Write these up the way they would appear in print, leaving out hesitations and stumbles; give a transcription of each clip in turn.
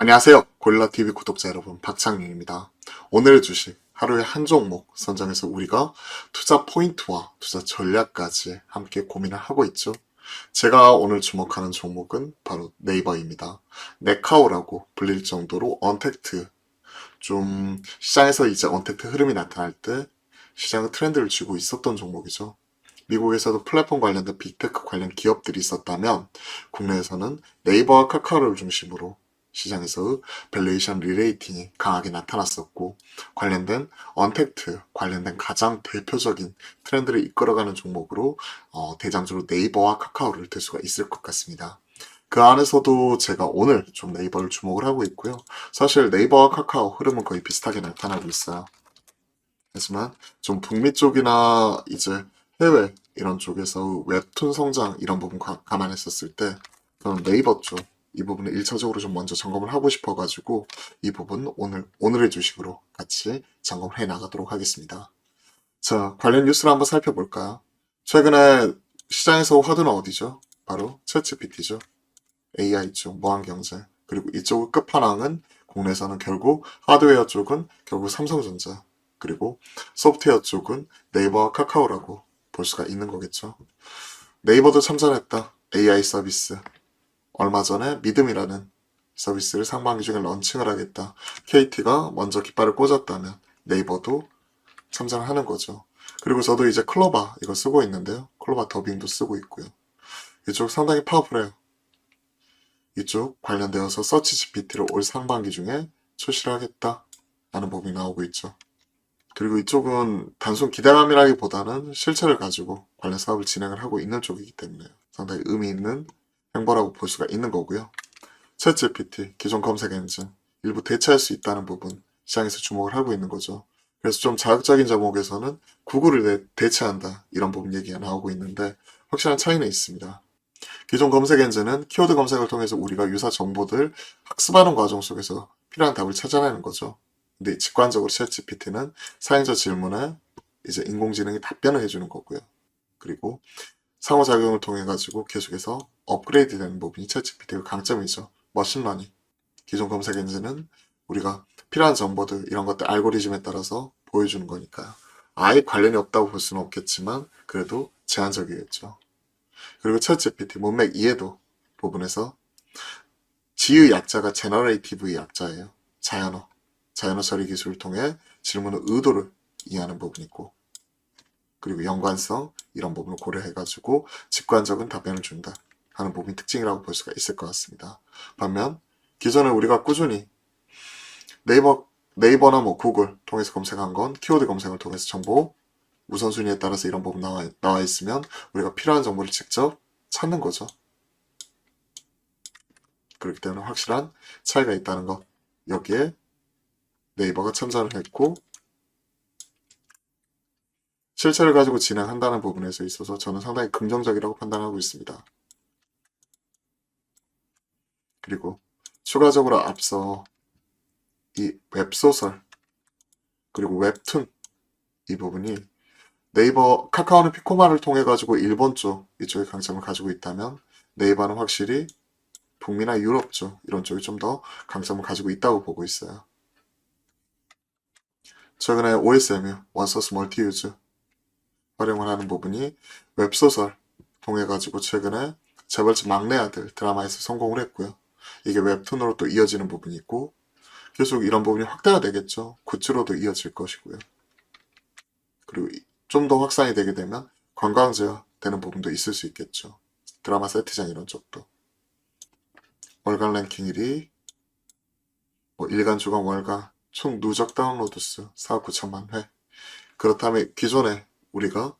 안녕하세요. 고릴라TV 구독자 여러분, 박창윤입니다. 오늘의 주식, 하루에 한 종목 선정해서 우리가 투자 포인트와 투자 전략까지 함께 고민을 하고 있죠. 제가 오늘 주목하는 종목은 바로 네이버입니다. 네카오라고 불릴 정도로 언택트, 좀 시장에서 이제 언택트 흐름이 나타날 때 시장의 트렌드를 쥐고 있었던 종목이죠. 미국에서도 플랫폼 관련된 빅테크 관련 기업들이 있었다면 국내에서는 네이버와 카카오를 중심으로 시장에서 밸류에이션 리레이팅이 강하게 나타났었고 관련된 언택트 관련된 가장 대표적인 트렌드를 이끌어가는 종목으로 대장주로 네이버와 카카오를 들 수가 있을 것 같습니다. 그 안에서도 제가 오늘 좀 네이버를 주목을 하고 있고요. 사실 네이버와 카카오 흐름은 거의 비슷하게 나타나고 있어요. 하지만 좀 북미 쪽이나 이제 해외 이런 쪽에서 웹툰 성장 이런 부분 감안했었을 때 저는 네이버 쪽 이 부분을 1차적으로 좀 먼저 점검을 하고 싶어가지고 이 부분 오늘의 주식으로 같이 점검해 나가도록 하겠습니다. 자, 관련 뉴스를 한번 살펴볼까요? 최근에 시장에서 화두는 어디죠? 바로 챗GPT죠. AI 쪽, 무한경제. 그리고 이쪽 끝판왕은 국내에서는 결국 하드웨어 쪽은 결국 삼성전자. 그리고 소프트웨어 쪽은 네이버와 카카오라고 볼 수가 있는 거겠죠. 네이버도 참전했다. AI 서비스. 얼마 전에 믿음이라는 서비스를 상반기 중에 런칭을 하겠다. KT가 먼저 깃발을 꽂았다면 네이버도 참전을 하는 거죠. 그리고 저도 이제 클로바 이거 쓰고 있는데요. 클로바 더빙도 쓰고 있고요. 이쪽 상당히 파워풀해요. 이쪽 관련되어서 서치 GPT를 올 상반기 중에 출시를 하겠다 라는 부분이 나오고 있죠. 그리고 이쪽은 단순 기대감이라기보다는 실체를 가지고 관련 사업을 진행을 하고 있는 쪽이기 때문에 상당히 의미 있는 행보라고 볼 수가 있는 거고요. 챗 GPT, 기존 검색 엔진 일부 대체할 수 있다는 부분 시장에서 주목을 하고 있는 거죠. 그래서 좀 자극적인 제목에서는 구글을 대체한다 이런 부분 얘기가 나오고 있는데 확실한 차이는 있습니다. 기존 검색 엔진은 키워드 검색을 통해서 우리가 유사 정보들 학습하는 과정 속에서 필요한 답을 찾아내는 거죠. 근데 직관적으로 챗GPT는 사용자 질문에 이제 인공지능이 답변을 해주는 거고요. 그리고 상호작용을 통해 가지고 계속해서 업그레이드 되는 부분이 챗GPT의 강점이죠. 머신러닝. 기존 검색 엔진은 우리가 필요한 정보들 이런 것들 알고리즘에 따라서 보여주는 거니까요. 아예 관련이 없다고 볼 수는 없겠지만 그래도 제한적이겠죠. 그리고 챗GPT 문맥 이해도 부분에서 지의 약자가 제너레이티브의 약자예요. 자연어 처리 기술을 통해 질문의 의도를 이해하는 부분이 있고 그리고 연관성 이런 부분을 고려해가지고 직관적인 답변을 준다 하는 부분이 특징이라고 볼 수가 있을 것 같습니다. 반면 기존에 우리가 꾸준히 네이버나 뭐 구글 통해서 검색한 건 키워드 검색을 통해서 정보 우선순위에 따라서 이런 부분 나와 있으면 우리가 필요한 정보를 직접 찾는 거죠. 그렇기 때문에 확실한 차이가 있다는 것. 여기에 네이버가 참전을 했고 실체를 가지고 진행한다는 부분에서 있어서 저는 상당히 긍정적이라고 판단하고 있습니다. 그리고 추가적으로 앞서 이 웹소설 그리고 웹툰 이 부분이 네이버 카카오는 피코마를 통해 가지고 일본 쪽 이쪽에 강점을 가지고 있다면 네이버는 확실히 북미나 유럽 쪽 이런 쪽이 좀 더 강점을 가지고 있다고 보고 있어요. 최근에 OSMU 원소스 멀티유즈 활용을 하는 부분이 웹소설 통해 가지고 최근에 재벌집 막내 아들 드라마에서 성공을 했고요. 이게 웹툰으로 또 이어지는 부분이 있고 계속 이런 부분이 확대가 되겠죠. 굿즈로도 이어질 것이고요. 그리고 좀 더 확산이 되게 되면 관광지화 되는 부분도 있을 수 있겠죠. 드라마 세트장 이런 쪽도. 월간 랭킹 1위, 뭐 일간 주간 월간 총 누적 다운로드 수 4억 9천만 회. 그렇다면 기존에 우리가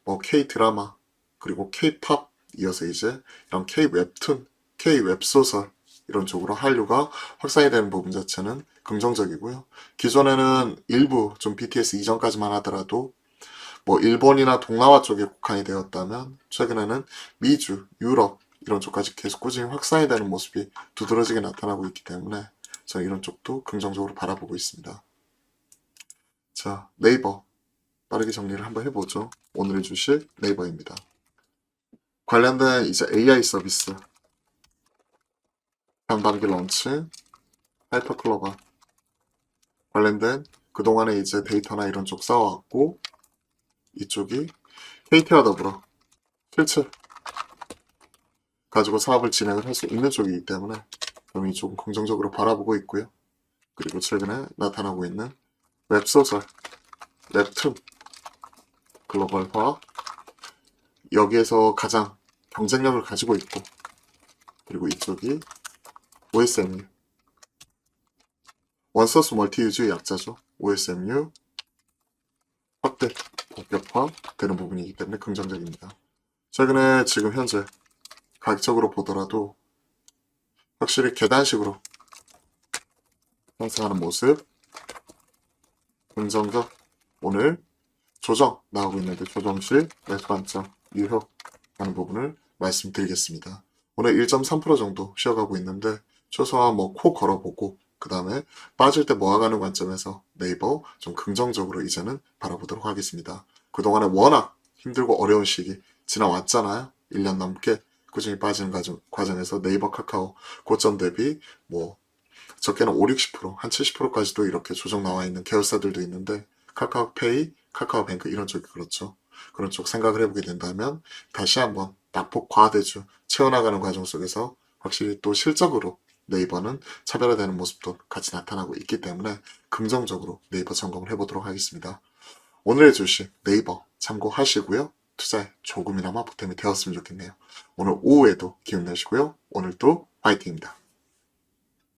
뭐 K 드라마 그리고 K 팝 이어서 이제 이런 K 웹툰, K 웹소설 이런 쪽으로 한류가 확산이 되는 부분 자체는 긍정적이고요. 기존에는 일부 좀 BTS 이전까지만 하더라도 뭐 일본이나 동남아 쪽에 국한이 되었다면 최근에는 미주, 유럽 이런 쪽까지 계속 꾸준히 확산이 되는 모습이 두드러지게 나타나고 있기 때문에 저는 이런 쪽도 긍정적으로 바라보고 있습니다. 자, 네이버 빠르게 정리를 한번 해보죠. 오늘의 주식 네이버입니다. 관련된 이제 AI 서비스 상반기 런치 하이퍼클로바 관련된 그동안에 이제 데이터나 이런 쪽 쌓아왔고, 이쪽이 KT와 더불어 실체 가지고 사업을 진행을 할 수 있는 쪽이기 때문에 저는 이쪽은 긍정적으로 바라보고 있고요. 그리고 최근에 나타나고 있는 웹소설, 웹툰, 글로벌화, 여기에서 가장 경쟁력을 가지고 있고, 그리고 이쪽이 OSMU, 원소스 멀티유즈의 약자죠. OSMU 확대, 본격화 되는 부분이기 때문에 긍정적입니다. 최근에 지금 현재 가격적으로 보더라도 확실히 계단식으로 상승하는 모습, 긍정적. 오늘 조정 나오고 있는데 조정 시 매수 관점 유효하는 부분을 말씀드리겠습니다. 오늘 1.3% 정도 쉬어가고 있는데 최소한 뭐 코 걸어보고 그 다음에 빠질 때 모아가는 관점에서 네이버 좀 긍정적으로 이제는 바라보도록 하겠습니다. 그동안에 워낙 힘들고 어려운 시기 지나왔잖아요. 1년 넘게 꾸준히 빠지는 과정에서 네이버 카카오 고점 대비 뭐 적게는 5, 60%, 한 70%까지도 이렇게 조정 나와 있는 계열사들도 있는데 카카오페이, 카카오뱅크 이런 쪽이 그렇죠. 그런 쪽 생각을 해보게 된다면 다시 한번 낙폭 과대주 채워나가는 과정 속에서 확실히 또 실적으로 네이버는 차별화되는 모습도 같이 나타나고 있기 때문에 긍정적으로 네이버 점검을 해보도록 하겠습니다. 오늘의 주식 네이버 참고하시고요. 투자에 조금이나마 보탬이 되었으면 좋겠네요. 오늘 오후에도 기운 내시고요. 오늘도 화이팅입니다.